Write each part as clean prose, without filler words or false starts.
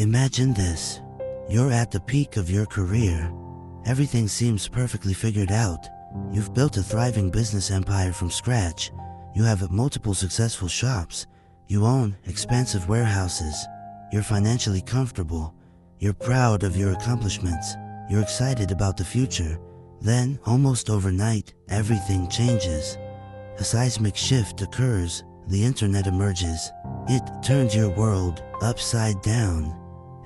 Imagine this. You're at the peak of your career. Everything seems perfectly figured out. You've built a thriving business empire from scratch. You have multiple successful shops. You own expansive warehouses. You're financially comfortable. You're proud of your accomplishments. You're excited about the future. Then, almost overnight, everything changes. A seismic shift occurs. The internet emerges. It turns your world upside down.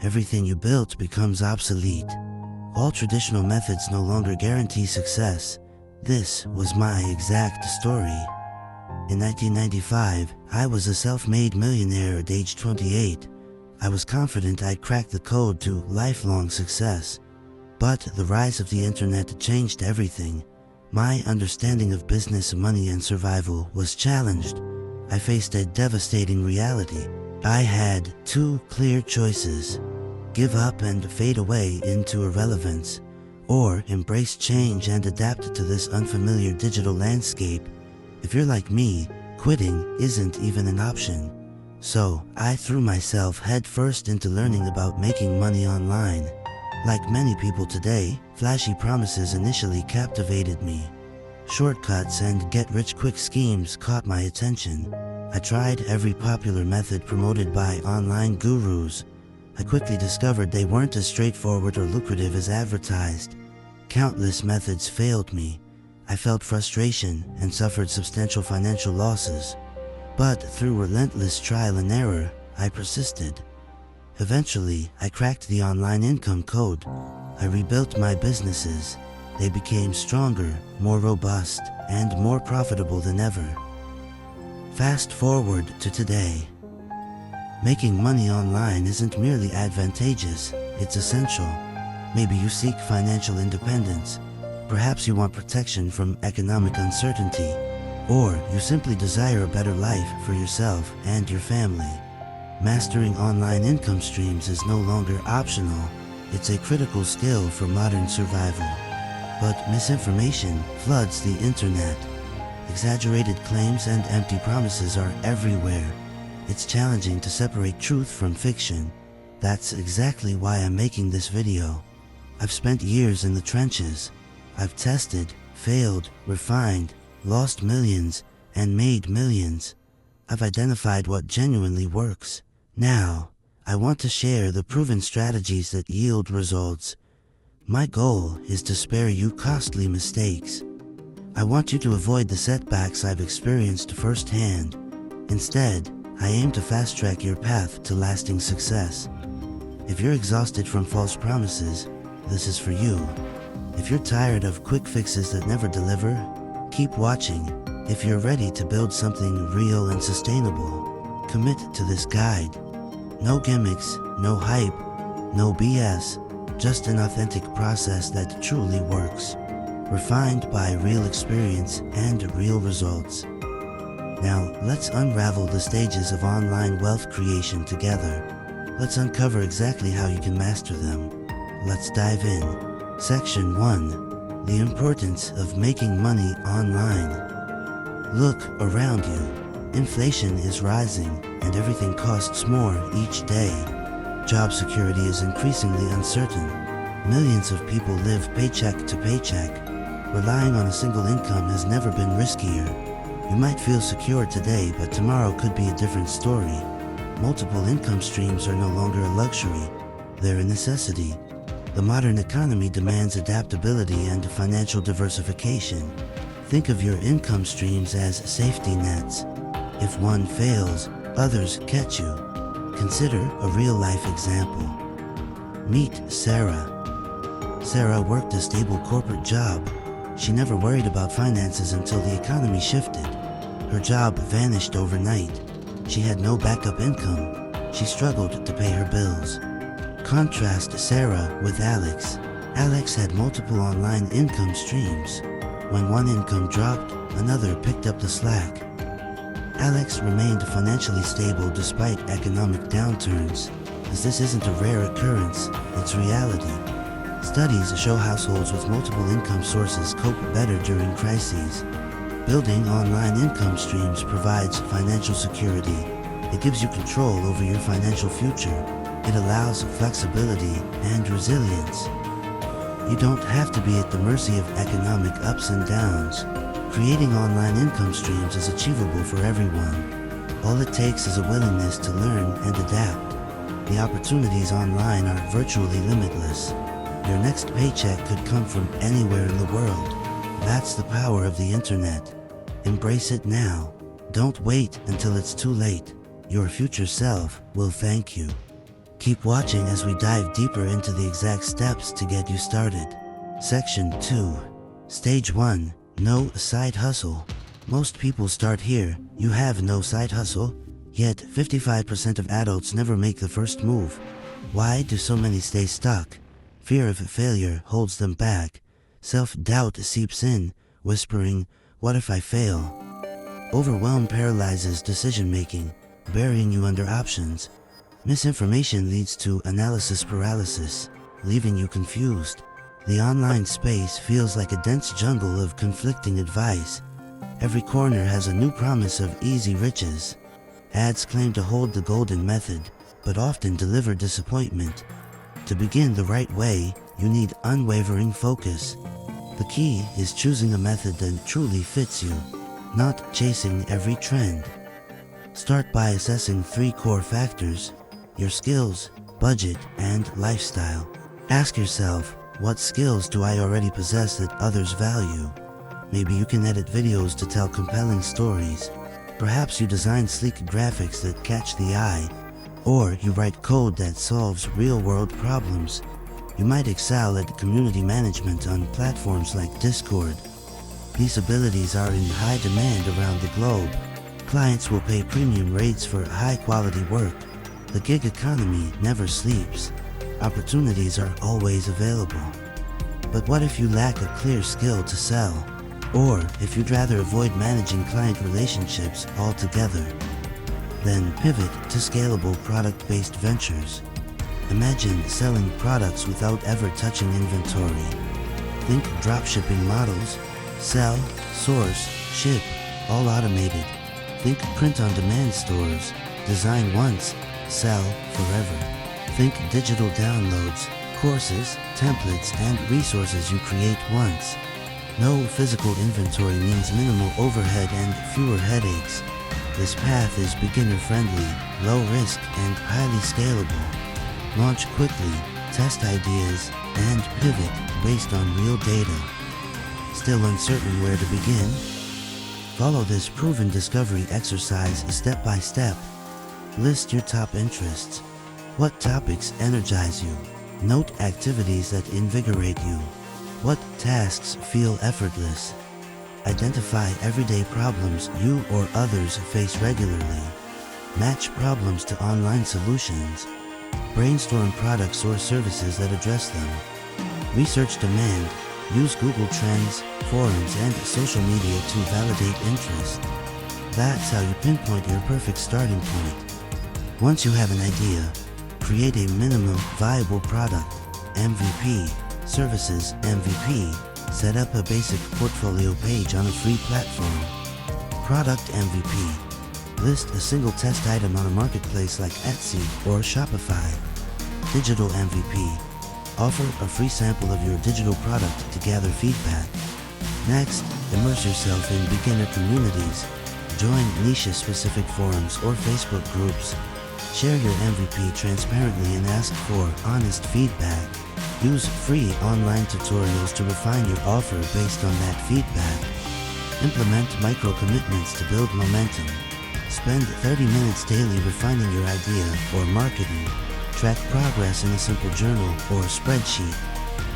Everything you built becomes obsolete. All traditional methods no longer guarantee success. This was my exact story. In 1995, I was a self-made millionaire at age 28. I was confident I'd cracked the code to lifelong success. But the rise of the internet changed everything. My understanding of business, money, and survival was challenged. I faced a devastating reality. I had two clear choices: give up and fade away into irrelevance, or embrace change and adapt to this unfamiliar digital landscape. If you're like me, quitting isn't even an option. So I threw myself headfirst into learning about making money online. Like many people today, flashy promises initially captivated me. Shortcuts and get-rich-quick schemes caught my attention. I tried every popular method promoted by online gurus. I quickly discovered they weren't as straightforward or lucrative as advertised. Countless methods failed me. I felt frustration and suffered substantial financial losses. But through relentless trial and error, I persisted. Eventually, I cracked the online income code. I rebuilt my businesses. They became stronger, more robust, and more profitable than ever. Fast forward to today. Making money online isn't merely advantageous, it's essential. Maybe you seek financial independence. Perhaps you want protection from economic uncertainty. Or you simply desire a better life for yourself and your family. Mastering online income streams is no longer optional. It's a critical skill for modern survival. But misinformation floods the internet. Exaggerated claims and empty promises are everywhere. It's challenging to separate truth from fiction. That's exactly why I'm making this video. I've spent years in the trenches. I've tested, failed, refined, lost millions, and made millions. I've identified what genuinely works. Now, I want to share the proven strategies that yield results. My goal is to spare you costly mistakes. I want you to avoid the setbacks I've experienced firsthand. Instead, I aim to fast-track your path to lasting success. If you're exhausted from false promises, this is for you. If you're tired of quick fixes that never deliver, keep watching. If you're ready to build something real and sustainable, commit to this guide. No gimmicks, no hype, no BS, just an authentic process that truly works, refined by real experience and real results. Now, let's unravel the stages of online wealth creation together. Let's uncover exactly how you can master them. Let's dive in. Section 1. The importance of making money online. Look around you. Inflation is rising, and everything costs more each day. Job security is increasingly uncertain. Millions of people live paycheck to paycheck. Relying on a single income has never been riskier. You might feel secure today, but tomorrow could be a different story. Multiple income streams are no longer a luxury. They're a necessity. The modern economy demands adaptability and financial diversification. Think of your income streams as safety nets. If one fails, others catch you. Consider a real-life example. Meet Sarah. Sarah worked a stable corporate job. She never worried about finances until the economy shifted. Her job vanished overnight. She had no backup income. She struggled to pay her bills. Contrast Sarah with Alex. Alex had multiple online income streams. When one income dropped, another picked up the slack. Alex remained financially stable despite economic downturns. As this isn't a rare occurrence, it's reality. Studies show households with multiple income sources cope better during crises. Building online income streams provides financial security. It gives you control over your financial future. It allows flexibility and resilience. You don't have to be at the mercy of economic ups and downs. Creating online income streams is achievable for everyone. All it takes is a willingness to learn and adapt. The opportunities online are virtually limitless. Your next paycheck could come from anywhere in the world. That's the power of the internet. Embrace it now. Don't wait until it's too late. Your future self will thank you. Keep watching as we dive deeper into the exact steps to get you started. Section 2. Stage 1. No side hustle. Most people start here. You have no side hustle, yet 55% of adults never make the first move. Why do so many stay stuck? Fear of failure holds them back. Self-doubt seeps in, whispering, "What if I fail?" Overwhelm paralyzes decision-making, burying you under options. Misinformation leads to analysis paralysis, leaving you confused. The online space feels like a dense jungle of conflicting advice. Every corner has a new promise of easy riches. Ads claim to hold the golden method, but often deliver disappointment. To begin the right way, you need unwavering focus. The key is choosing a method that truly fits you, not chasing every trend. Start by assessing 3 core factors: your skills, budget, and lifestyle. Ask yourself, what skills do I already possess that others value? Maybe you can edit videos to tell compelling stories. Perhaps you design sleek graphics that catch the eye. Or you write code that solves real-world problems. You might excel at community management on platforms like Discord. These abilities are in high demand around the globe. Clients will pay premium rates for high-quality work. The gig economy never sleeps. Opportunities are always available. But what if you lack a clear skill to sell? Or if you'd rather avoid managing client relationships altogether? Then pivot to scalable product-based ventures. Imagine selling products without ever touching inventory. Think dropshipping models. Sell, source, ship, all automated. Think print-on-demand stores. Design once, sell forever. Think digital downloads, courses, templates, and resources you create once. No physical inventory means minimal overhead and fewer headaches. This path is beginner-friendly, low-risk, and highly scalable. Launch quickly, test ideas, and pivot based on real data. Still uncertain where to begin? Follow this proven discovery exercise step by step. List your top interests. What topics energize you? Note activities that invigorate you. What tasks feel effortless? Identify everyday problems you or others face regularly. Match problems to online solutions. Brainstorm products or services that address them. Research demand. Use Google Trends, forums, and social media to validate interest. That's how you pinpoint your perfect starting point. Once you have an idea, create a minimum viable product, MVP, services MVP. Set up a basic portfolio page on a free platform. Product MVP. List a single test item on a marketplace like Etsy or Shopify. Digital MVP. Offer a free sample of your digital product to gather feedback. Next, immerse yourself in beginner communities. Join niche-specific forums or Facebook groups. Share your MVP transparently and ask for honest feedback. Use free online tutorials to refine your offer based on that feedback. Implement micro-commitments to build momentum. Spend 30 minutes daily refining your idea or marketing. Track progress in a simple journal or spreadsheet.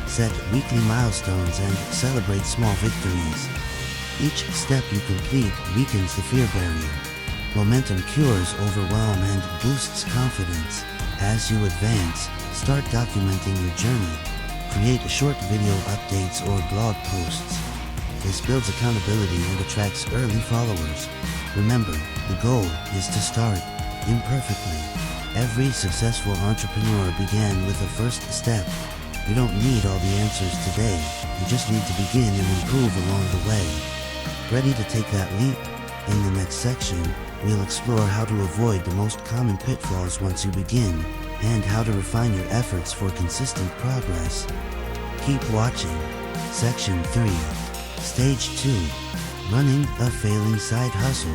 Set weekly milestones and celebrate small victories. Each step you complete weakens the fear barrier. Momentum cures overwhelm and boosts confidence. As you advance, start documenting your journey. Create short video updates or blog posts. This builds accountability and attracts early followers. Remember, the goal is to start imperfectly. Every successful entrepreneur began with a first step. You don't need all the answers today. You just need to begin and improve along the way. Ready to take that leap? In the next section, we'll explore how to avoid the most common pitfalls once you begin and how to refine your efforts for consistent progress. Keep watching. Section 3. Stage 2. Running a failing side hustle.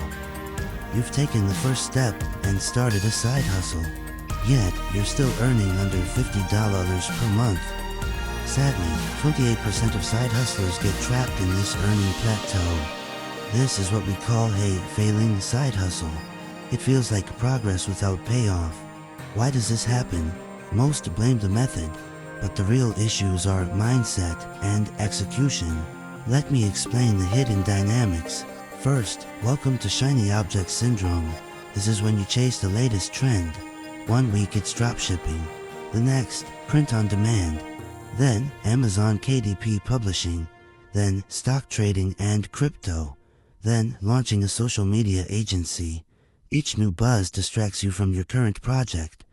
You've taken the first step and started a side hustle, yet you're still earning under $50 per month. Sadly, 28% of side hustlers get trapped in this earning plateau. This is what we call a failing side hustle. It feels like progress without payoff. Why does this happen? Most blame the method, but the real issues are mindset and execution. Let me explain the hidden dynamics. First, welcome to shiny object syndrome. This is when you chase the latest trend. 1 week it's dropshipping, the next print on demand, then Amazon KDP publishing, then stock trading and crypto, then launching a social media agency. Each new buzz distracts you from your current project.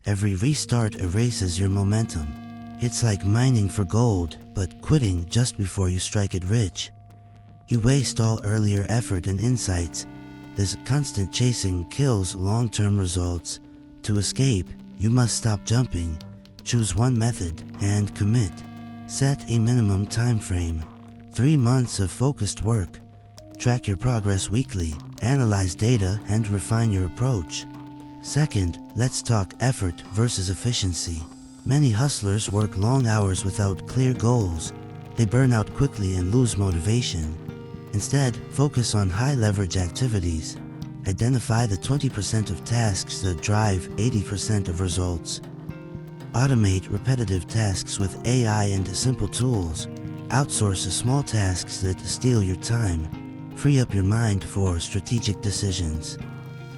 Every restart erases your momentum. It's like mining for gold, but quitting just before you strike it rich. You waste all earlier effort and insights. This constant chasing kills long-term results. To escape, you must stop jumping. Choose one method and commit. Set a minimum time frame. 3 months of focused work. Track your progress weekly, analyze data, and refine your approach. Second, let's talk effort versus efficiency. Many hustlers work long hours without clear goals. They burn out quickly and lose motivation. Instead, focus on high-leverage activities. Identify the 20% of tasks that drive 80% of results. Automate repetitive tasks with AI and simple tools. Outsource small tasks that steal your time. Free up your mind for strategic decisions.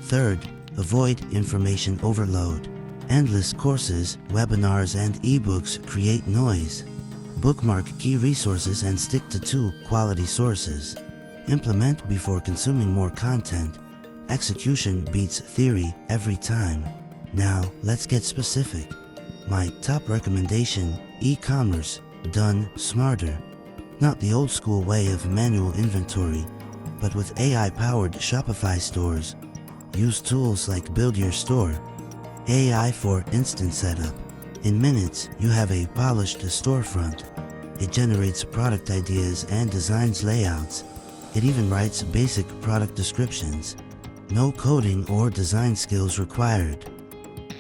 Third, avoid information overload. Endless courses, webinars, and ebooks create noise. Bookmark key resources and stick to 2 quality sources. Implement before consuming more content. Execution beats theory every time. Now, let's get specific. My top recommendation, e-commerce, done smarter. Not the old school way of manual inventory, but with AI-powered Shopify stores. Use tools like Build Your Store. AI for instant setup. In minutes, you have a polished storefront. It generates product ideas and designs layouts. It even writes basic product descriptions. No coding or design skills required.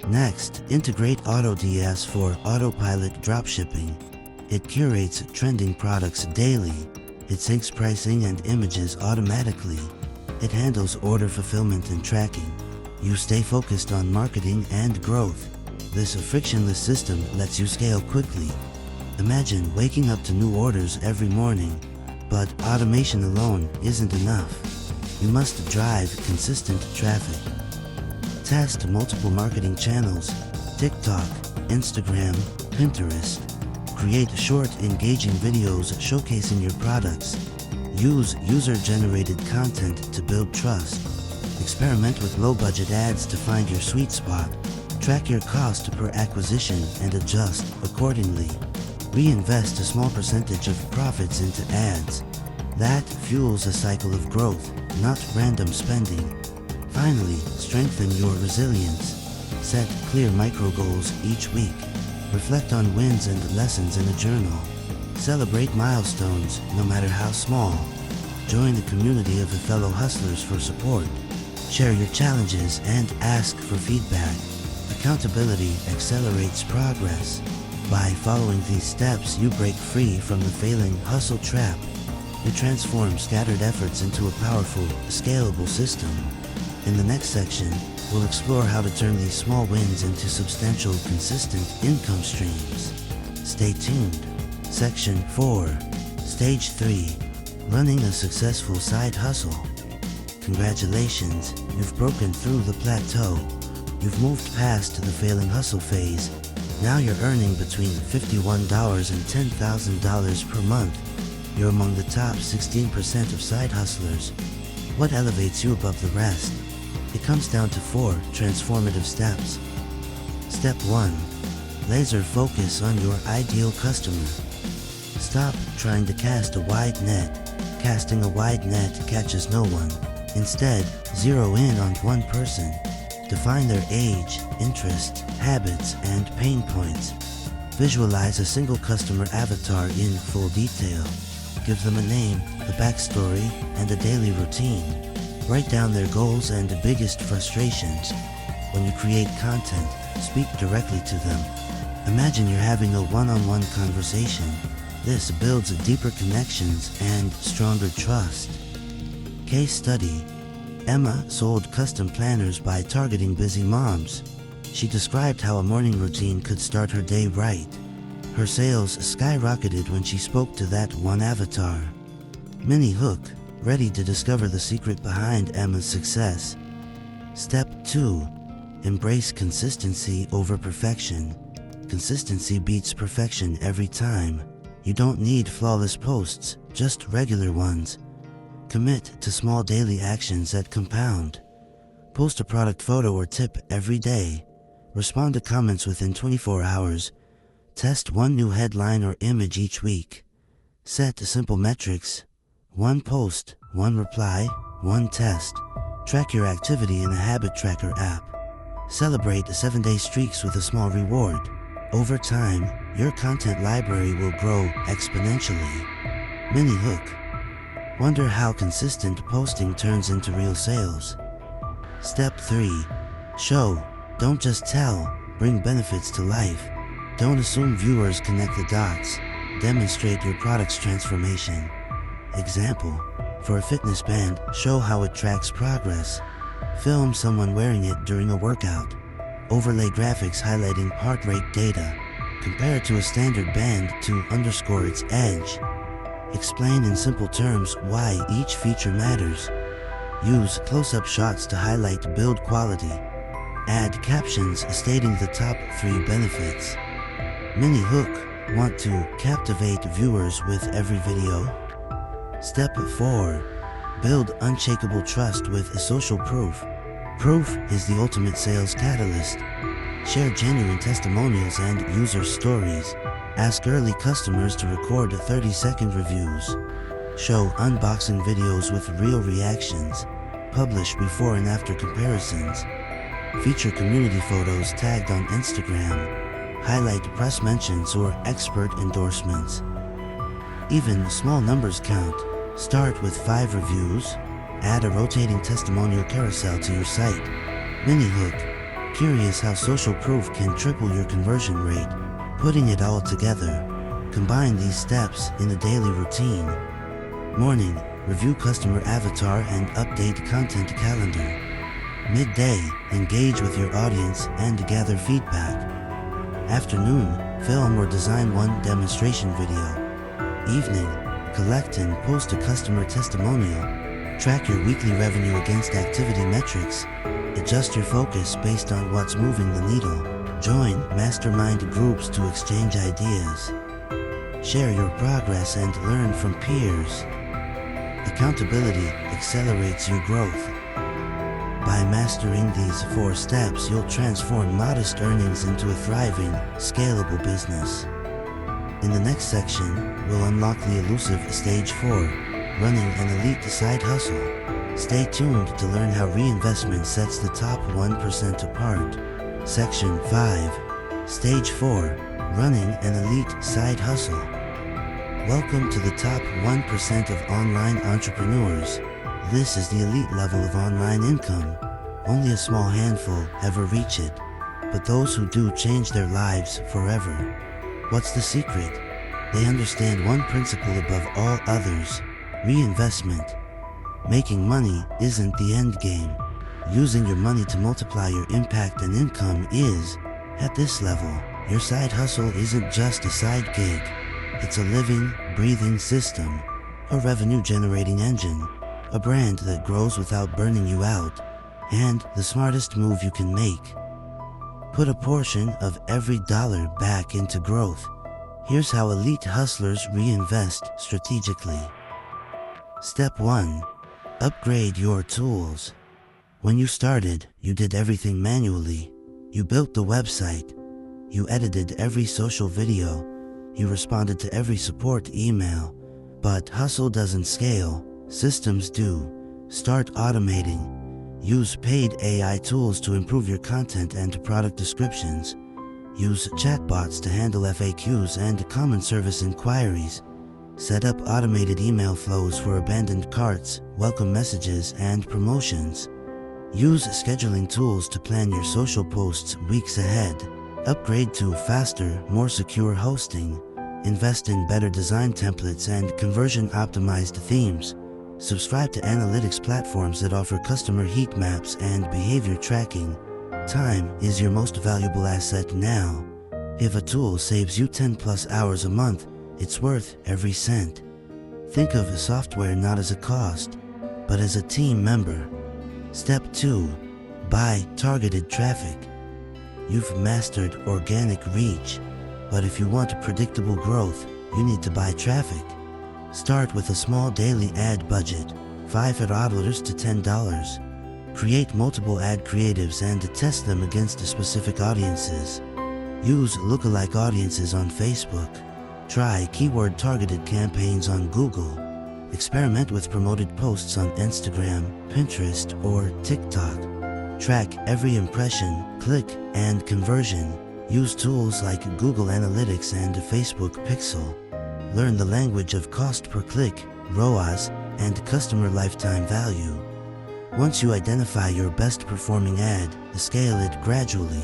Next, integrate AutoDS for autopilot dropshipping. It curates trending products daily. It syncs pricing and images automatically. It handles order fulfillment and tracking. You stay focused on marketing and growth. This frictionless system lets you scale quickly. Imagine waking up to new orders every morning, but automation alone isn't enough. You must drive consistent traffic. Test multiple marketing channels: TikTok, Instagram, Pinterest. Create short, engaging videos showcasing your products. Use user-generated content to build trust. Experiment with low-budget ads to find your sweet spot. Track your cost per acquisition and adjust accordingly. Reinvest a small percentage of profits into ads. That fuels a cycle of growth, not random spending. Finally, strengthen your resilience. Set clear micro goals each week. Reflect on wins and lessons in a journal. Celebrate milestones, no matter how small. Join the community of fellow hustlers for support. Share your challenges and ask for feedback. Accountability accelerates progress. By following these steps, you break free from the failing hustle trap. You transform scattered efforts into a powerful, scalable system. In the next section, we'll explore how to turn these small wins into substantial, consistent income streams. Stay tuned. Section 4. Stage 3. Running a successful side hustle. Congratulations, you've broken through the plateau. You've moved past the failing hustle phase. Now you're earning between $51 and $10,000 per month. You're among the top 16% of side hustlers. What elevates you above the rest? It comes down to 4 transformative steps. Step 1. Laser focus on your ideal customer. Stop trying to cast a wide net. Casting a wide net catches no one. Instead, zero in on one person. Define their age, interest, habits, and pain points. Visualize a single customer avatar in full detail. Give them a name, a backstory, and a daily routine. Write down their goals and biggest frustrations. When you create content, speak directly to them. Imagine you're having a one-on-one conversation. This builds deeper connections and stronger trust. Case study: Emma sold custom planners by targeting busy moms. She described how a morning routine could start her day right. Her sales skyrocketed when she spoke to that one avatar. Mini hook, ready to discover the secret behind Emma's success. Step 2. Embrace consistency over perfection. Consistency beats perfection every time. You don't need flawless posts, just regular ones. Commit to small daily actions that compound. Post a product photo or tip every day. Respond to comments within 24 hours. Test one new headline or image each week. Set simple metrics. One post, one reply, one test. Track your activity in a habit tracker app. Celebrate 7-day streaks with a small reward. Over time, your content library will grow exponentially. Mini hook. Wonder how consistent posting turns into real sales. Step 3. Show, don't just tell, bring benefits to life. Don't assume viewers connect the dots. Demonstrate your product's transformation. Example: for a fitness band, show how it tracks progress. Film someone wearing it during a workout. Overlay graphics highlighting heart rate data. Compare it to a standard band to underscore its edge. Explain in simple terms why each feature matters. Use close-up shots to highlight build quality. Add captions stating the top 3 benefits. Mini hook. Want to captivate viewers with every video? Step 4. Build unshakable trust with social proof. Proof is the ultimate sales catalyst. Share genuine testimonials and user stories. Ask early customers to record 30-second reviews. Show unboxing videos with real reactions. Publish before and after comparisons. Feature community photos tagged on Instagram. Highlight press mentions or expert endorsements. Even small numbers count. Start with 5 reviews. Add a rotating testimonial carousel to your site. Mini hook. Curious how social proof can triple your conversion rate? Putting it all together. Combine these steps in a daily routine. Morning. Review customer avatar and update content calendar. Midday. Engage with your audience and gather feedback. Afternoon. Film or design one demonstration video. Evening. Collect and post a customer testimonial. Track your weekly revenue against activity metrics. Adjust your focus based on what's moving the needle. Join mastermind groups to exchange ideas. Share your progress and learn from peers. Accountability accelerates your growth. By mastering these 4 steps, you'll transform modest earnings into a thriving, scalable business. In the next section, we'll unlock the elusive Stage 4, running an elite side hustle. Stay tuned to learn how reinvestment sets the top 1% apart. Section 5, Stage 4, running an elite side hustle. Welcome to the top 1% of online entrepreneurs. This is the elite level of online income. Only a small handful ever reach it, but those who do change their lives forever. What's the secret? They understand one principle above all others: reinvestment. Making money isn't the end game. Using your money to multiply your impact and income is. At this level, your side hustle isn't just a side gig. It's a living, breathing system, a revenue-generating engine, a brand that grows without burning you out, and the smartest move you can make. Put a portion of every dollar back into growth. Here's how elite hustlers reinvest strategically. Step 1. Upgrade your tools. When you started, you did everything manually. You built the website. You edited every social video. You responded to every support email. But hustle doesn't scale. Systems do. Start automating. Use paid AI tools to improve your content and product descriptions. Use chatbots to handle FAQs and common service inquiries. Set up automated email flows for abandoned carts, welcome messages, and promotions. Use scheduling tools to plan your social posts weeks ahead. Upgrade to faster, more secure hosting. Invest in better design templates and conversion-optimized themes. Subscribe to analytics platforms that offer customer heat maps and behavior tracking. Time is your most valuable asset now. If a tool saves you 10+ hours a month, it's worth every cent. Think of software not as a cost, but as a team member. Step 2. Buy targeted traffic. You've mastered organic reach, but if you want predictable growth, you need to buy traffic. Start with a small daily ad budget, $5 to $10. Create multiple ad creatives and test them against specific audiences. Use lookalike audiences on Facebook. Try keyword-targeted campaigns on Google. Experiment with promoted posts on Instagram, Pinterest, or TikTok. Track every impression, click, and conversion. Use tools like Google Analytics and Facebook Pixel. Learn the language of cost per click, ROAS, and customer lifetime value. Once you identify your best performing ad, scale it gradually.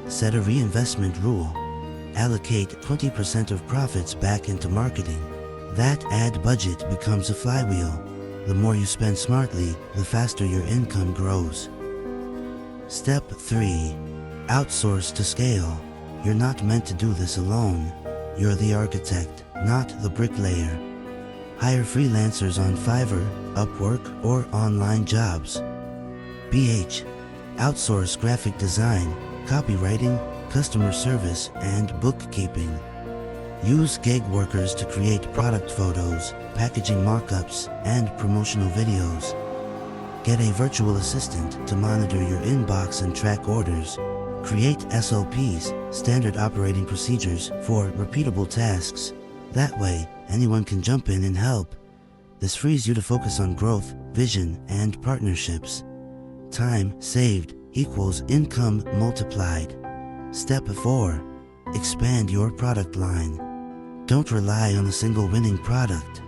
Set a reinvestment rule. Allocate 20% of profits back into marketing. That ad budget becomes a flywheel. The more you spend smartly, the faster your income grows. Step 3. Outsource to scale. You're not meant to do this alone. You're the architect, not the bricklayer. Hire freelancers on Fiverr, Upwork, or online jobs. BH. Outsource graphic design, copywriting, customer service, and bookkeeping. Use gig workers to create product photos, packaging mock-ups, and promotional videos. Get a virtual assistant to monitor your inbox and track orders. Create SOPs, standard operating procedures, for repeatable tasks. That way, anyone can jump in and help. This frees you to focus on growth, vision, and partnerships. Time saved equals income multiplied. Step 4. Expand your product line. Don't rely on a single winning product.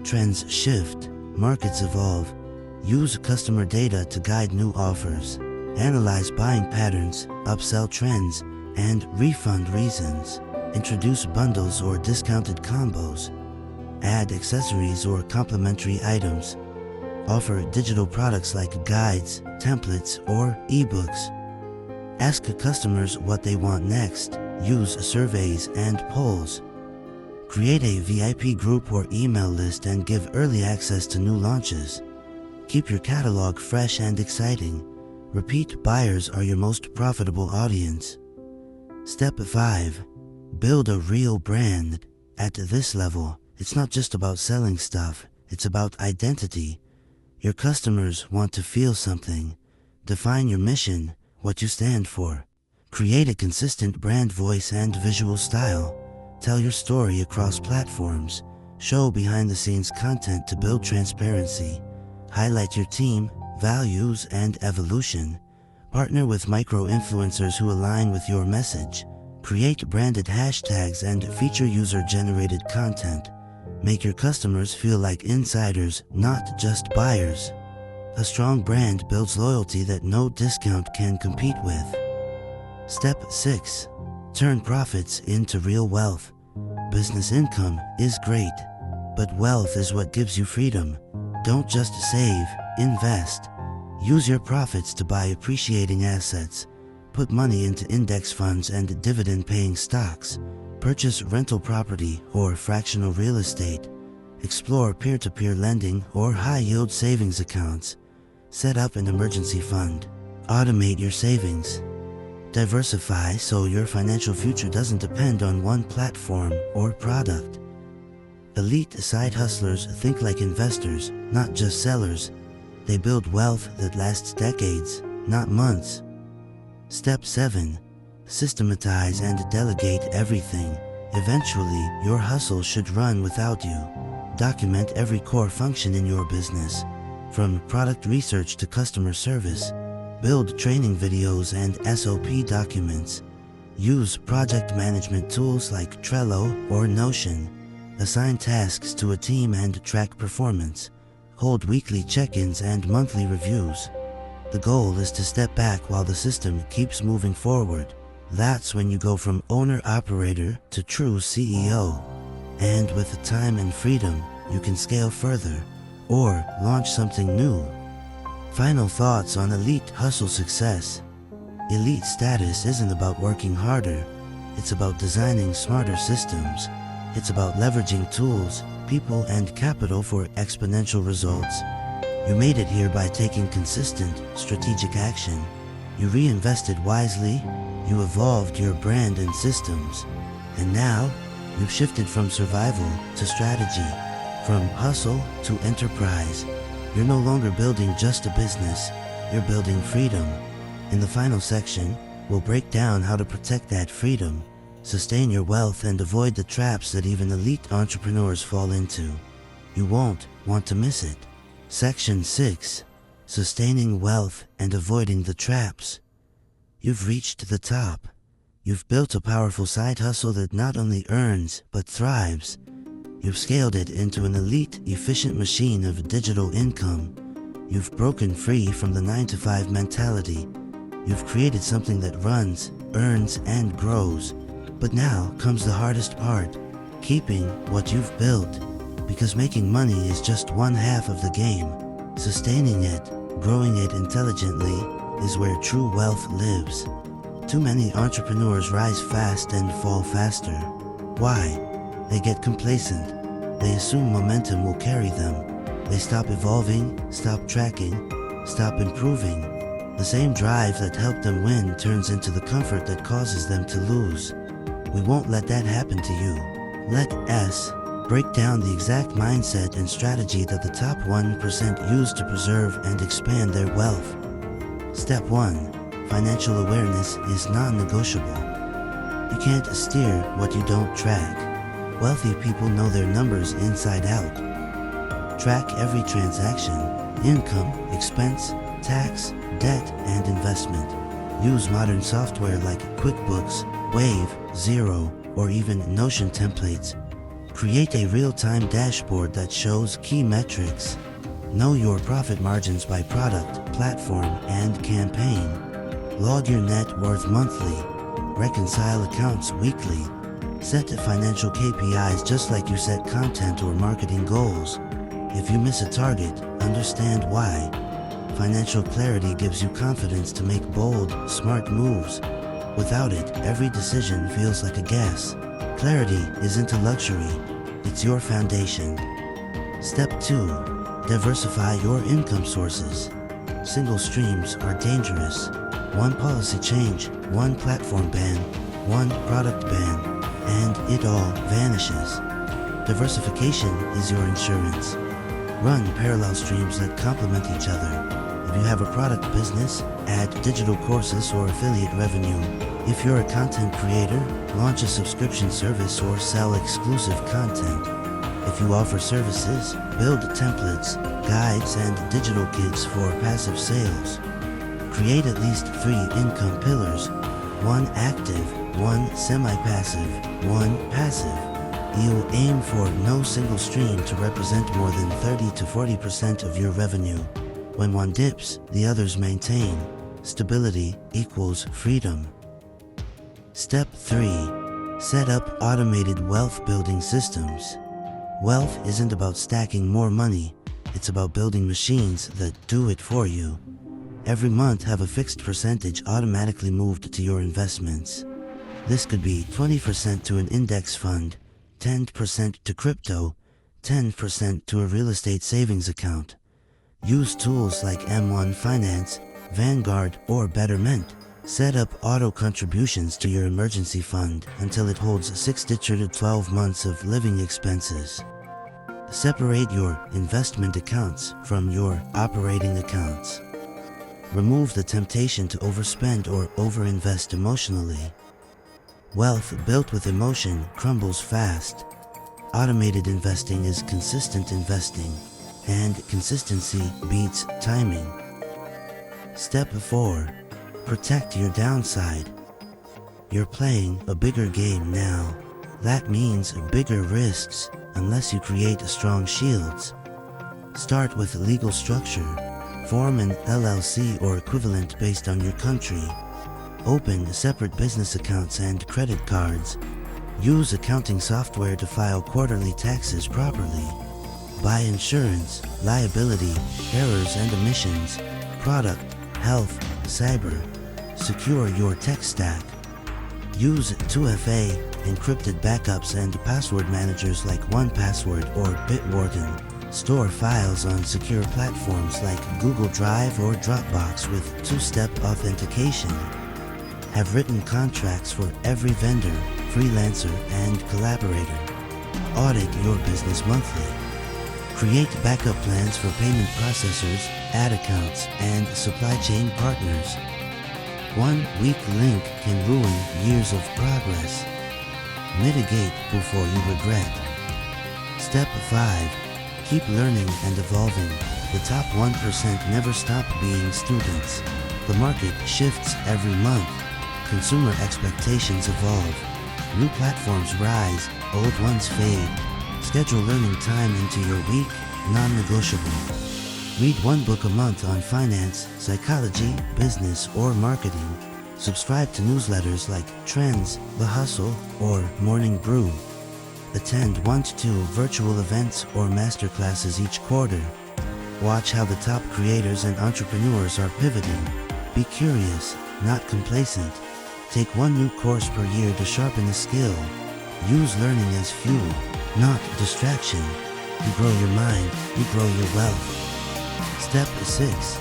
Trends shift, markets evolve. Use customer data to guide new offers. Analyze buying patterns, upsell trends, and refund reasons. Introduce bundles or discounted combos. Add accessories or complementary items. Offer digital products like guides, templates, or ebooks. Ask customers what they want next. Use surveys and polls. Create a VIP group or email list and give early access to new launches. Keep your catalog fresh and exciting. Repeat buyers are your most profitable audience. Step 5. Build a real brand. At this level, it's not just about selling stuff, it's about identity. Your customers want to feel something. Define your mission, what you stand for. Create a consistent brand voice and visual style. Tell your story across platforms. Show behind-the-scenes content to build transparency. Highlight your team, values, and evolution. Partner with micro-influencers who align with your message. Create branded hashtags and feature user-generated content. Make your customers feel like insiders, not just buyers. A strong brand builds loyalty that no discount can compete with. Step 6. Turn profits into real wealth. Business income is great, but wealth is what gives you freedom. Don't just save, invest. Use your profits to buy appreciating assets. Put money into index funds and dividend-paying stocks. Purchase rental property or fractional real estate. Explore peer-to-peer lending or high-yield savings accounts. Set up an emergency fund. Automate your savings. Diversify so your financial future doesn't depend on one platform or product. Elite side hustlers think like investors, not just sellers. They build wealth that lasts decades, not months. Step 7. Systematize and delegate everything. Eventually, your hustle should run without you. Document every core function in your business. From product research to customer service, build training videos and SOP documents. Use project management tools like Trello or Notion. Assign tasks to a team and track performance. Hold weekly check-ins and monthly reviews. The goal is to step back while the system keeps moving forward. That's when you go from owner-operator to true CEO. And with the time and freedom, you can scale further or launch something new. Final thoughts on elite hustle success. Elite status isn't about working harder. It's about designing smarter systems. It's about leveraging tools, people, and capital for exponential results. You made it here by taking consistent, strategic action. You reinvested wisely, you evolved your brand and systems, and now you've shifted from survival to strategy, from hustle to enterprise. You're no longer building just a business, you're building freedom. In the final section, we'll break down how to protect that freedom, sustain your wealth, and avoid the traps that even elite entrepreneurs fall into. You won't want to miss it. Section 6. Sustaining wealth and avoiding the traps. You've reached the top. You've built a powerful side hustle that not only earns, but thrives. You've scaled it into an elite, efficient machine of digital income. You've broken free from the 9-to-5 mentality. You've created something that runs, earns, and grows. But now comes the hardest part, keeping what you've built. Because making money is just one half of the game. Sustaining it, growing it intelligently, is where true wealth lives. Too many entrepreneurs rise fast and fall faster. Why? They get complacent. They assume momentum will carry them. They stop evolving, stop tracking, stop improving. The same drive that helped them win turns into the comfort that causes them to lose. We won't let that happen to you. Let us break down the exact mindset and strategy that the top 1% use to preserve and expand their wealth. Step 1. Financial awareness is non-negotiable. You can't steer what you don't track. Wealthy people know their numbers inside out. Track every transaction, income, expense, tax, debt, and investment. Use modern software like QuickBooks, Wave, Xero, or even Notion templates. Create a real-time dashboard that shows key metrics. Know your profit margins by product, platform, and campaign. Log your net worth monthly. Reconcile accounts weekly. Set financial KPIs just like you set content or marketing goals. If you miss a target, understand why. Financial clarity gives you confidence to make bold, smart moves. Without it, every decision feels like a guess. Clarity isn't a luxury, it's your foundation. Step 2. Diversify your income sources. Single streams are dangerous. One policy change, one platform ban, one product ban, and it all vanishes. Diversification is your insurance. Run parallel streams that complement each other. If you have a product business, add digital courses or affiliate revenue. If you're a content creator, launch a subscription service or sell exclusive content. If you offer services, build templates, guides, and digital kits for passive sales. Create at least 3 income pillars, 1 active, 1 semi-passive, 1 passive. You aim for no single stream to represent more than 30 to 40% of your revenue. When one dips, the others maintain. Stability equals freedom. Step 3. Set up automated wealth-building systems. Wealth isn't about stacking more money, it's about building machines that do it for you. Every month, have a fixed percentage automatically moved to your investments. This could be 20% to an index fund, 10% to crypto, 10% to a real estate savings account. Use tools like M1 Finance, Vanguard, or Betterment. Set up auto contributions to your emergency fund until it holds 6 to 12 months of living expenses. Separate your investment accounts from your operating accounts. Remove the temptation to overspend or overinvest emotionally. Wealth built with emotion crumbles fast. Automated investing is consistent investing. and consistency beats timing. Step 4. Protect your downside. You're playing a bigger game now. That means bigger risks unless you create strong shields. Start with legal structure. Form an LLC or equivalent based on your country. Open separate business accounts and credit cards. Use accounting software to file quarterly taxes properly. Buy insurance, liability, errors and omissions, product, health, cyber. Secure your tech stack. Use 2FA, encrypted backups and password managers like 1Password or Bitwarden. Store files on secure platforms like Google Drive or Dropbox with two-step authentication. Have written contracts for every vendor, freelancer, and collaborator. Audit your business monthly. Create backup plans for payment processors, ad accounts, and supply chain partners. One weak link can ruin years of progress. Mitigate before you regret. Step 5. Keep learning and evolving. The top 1% never stop being students. The market shifts every month. Consumer expectations evolve. New platforms rise, old ones fade. Schedule learning time into your week, non-negotiable. Read one book a month on finance, psychology, business, or marketing. Subscribe to newsletters like Trends, The Hustle, or Morning Brew. Attend 1 to 2 virtual events or masterclasses each quarter. Watch how the top creators and entrepreneurs are pivoting. Be curious, not complacent. Take one new course per year to sharpen a skill. Use learning as fuel, not distraction. You grow your mind, you grow your wealth. Step 6.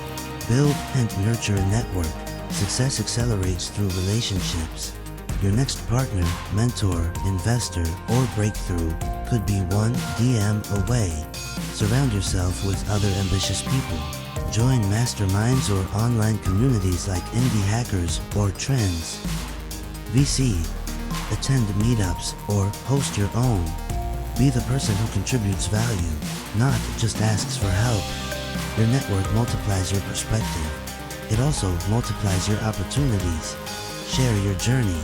Build and nurture a network. Success accelerates through relationships. Your next partner, mentor, investor, or breakthrough could be one DM away. Surround yourself with other ambitious people. Join masterminds or online communities like Indie Hackers or Trends. VC. Attend meetups or host your own. Be the person who contributes value, not just asks for help. Your network multiplies your perspective. It also multiplies your opportunities. Share your journey.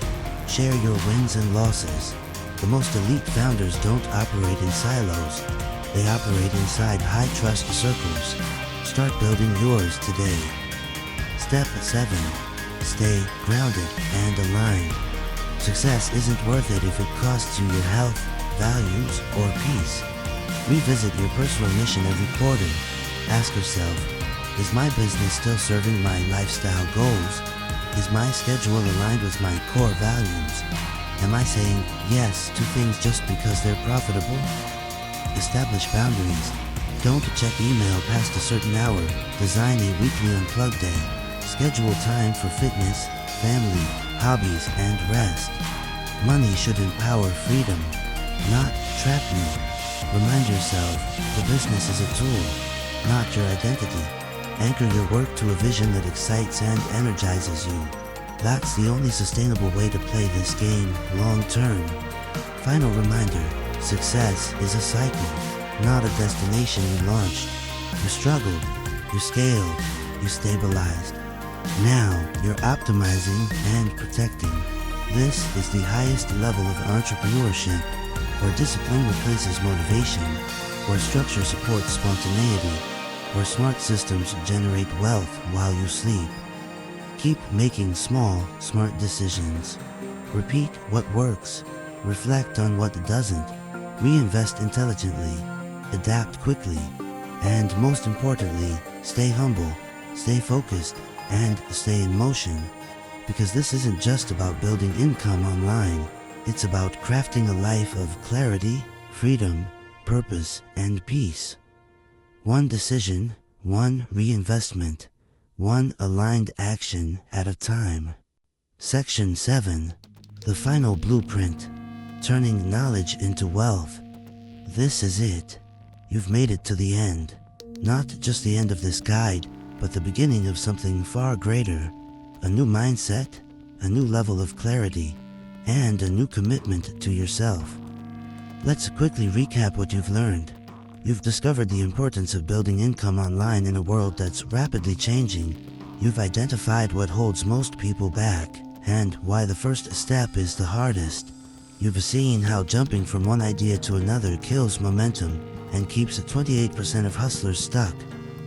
Share your wins and losses. The most elite founders don't operate in silos. They operate inside high-trust circles. Start building yours today. Step 7. Stay grounded and aligned. Success isn't worth it if it costs you your health, values, or peace. Revisit your personal mission every quarter. Ask yourself, is my business still serving my lifestyle goals? Is my schedule aligned with my core values? Am I saying yes to things just because they're profitable? Establish boundaries. Don't check email past a certain hour. Design a weekly unplug day. Schedule time for fitness, family, hobbies, and rest. Money should empower freedom, not trap you. Remind yourself, the business is a tool, not your identity. Anchor your work to a vision that excites and energizes you. That's the only sustainable way to play this game long term. Final reminder, success is a cycle, not a destination you launched. You struggled, you scaled, you stabilized. Now you're optimizing and protecting. This is the highest level of entrepreneurship, where discipline replaces motivation, where structure supports spontaneity, where smart systems generate wealth while you sleep. Keep making small, smart decisions. Repeat what works. Reflect on what doesn't. Reinvest intelligently. Adapt quickly. And most importantly, stay humble, stay focused, and stay in motion. Because this isn't just about building income online. It's about crafting a life of clarity, freedom, purpose, and peace. One decision, one reinvestment, one aligned action at a time. Section 7. The final blueprint. Turning knowledge into wealth. This is it. You've made it to the end. Not just the end of this guide, but the beginning of something far greater. A new mindset, a new level of clarity, and a new commitment to yourself. Let's quickly recap what you've learned. You've discovered the importance of building income online in a world that's rapidly changing. You've identified what holds most people back and why the first step is the hardest. You've seen how jumping from one idea to another kills momentum and keeps 28% of hustlers stuck.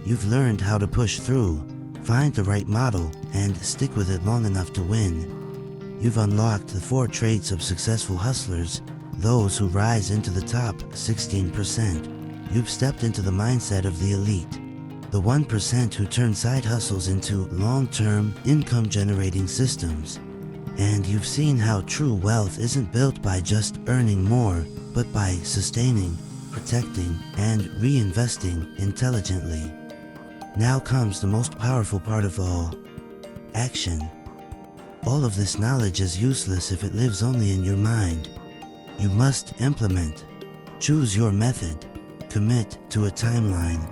You've learned how to push through, find the right model, and stick with it long enough to win. You've unlocked the 4 traits of successful hustlers, those who rise into the top 16%. You've stepped into the mindset of the elite, the 1% who turn side hustles into long-term, income-generating systems. And you've seen how true wealth isn't built by just earning more, but by sustaining, protecting, and reinvesting intelligently. Now comes the most powerful part of all: action. All of this knowledge is useless if it lives only in your mind. You must implement. Choose your method. Commit to a timeline.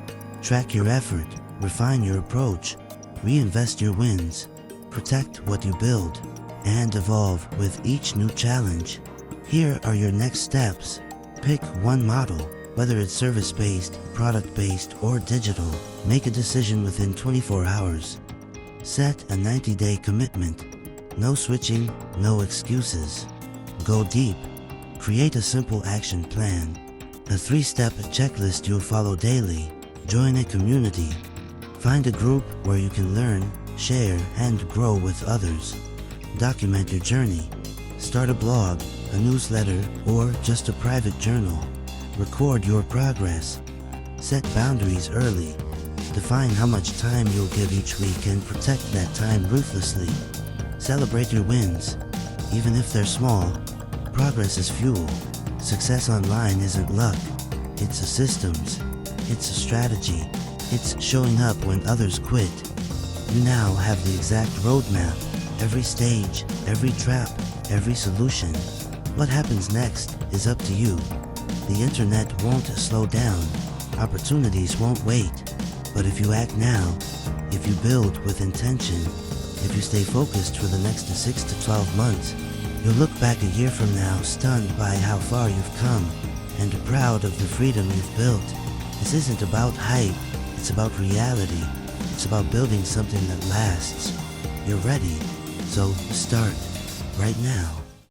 Track your effort. Refine your approach. Reinvest your wins. Protect what you build. And evolve with each new challenge. Here are your next steps. Pick one model, whether it's service-based, product-based, or digital. Make a decision within 24 hours. Set a 90-day commitment. No switching, no excuses. Go deep. Create a simple action plan. A 3-step checklist you'll follow daily. Join a community. Find a group where you can learn, share, and grow with others. Document your journey. Start a blog, a newsletter, or just a private journal. Record your progress. Set boundaries early. Define how much time you'll give each week and protect that time ruthlessly. Celebrate your wins. Even if they're small, progress is fuel. Success online isn't luck. It's systems. It's a strategy. It's showing up when others quit. You now have the exact roadmap. Every stage, every trap, every solution. What happens next is up to you. The internet won't slow down. Opportunities won't wait. But if you act now, if you build with intention, if you stay focused for the next 6 to 12 months, you'll look back a year from now stunned by how far you've come and proud of the freedom you've built. This isn't about hype, it's about reality. It's about building something that lasts. You're ready, so start right now.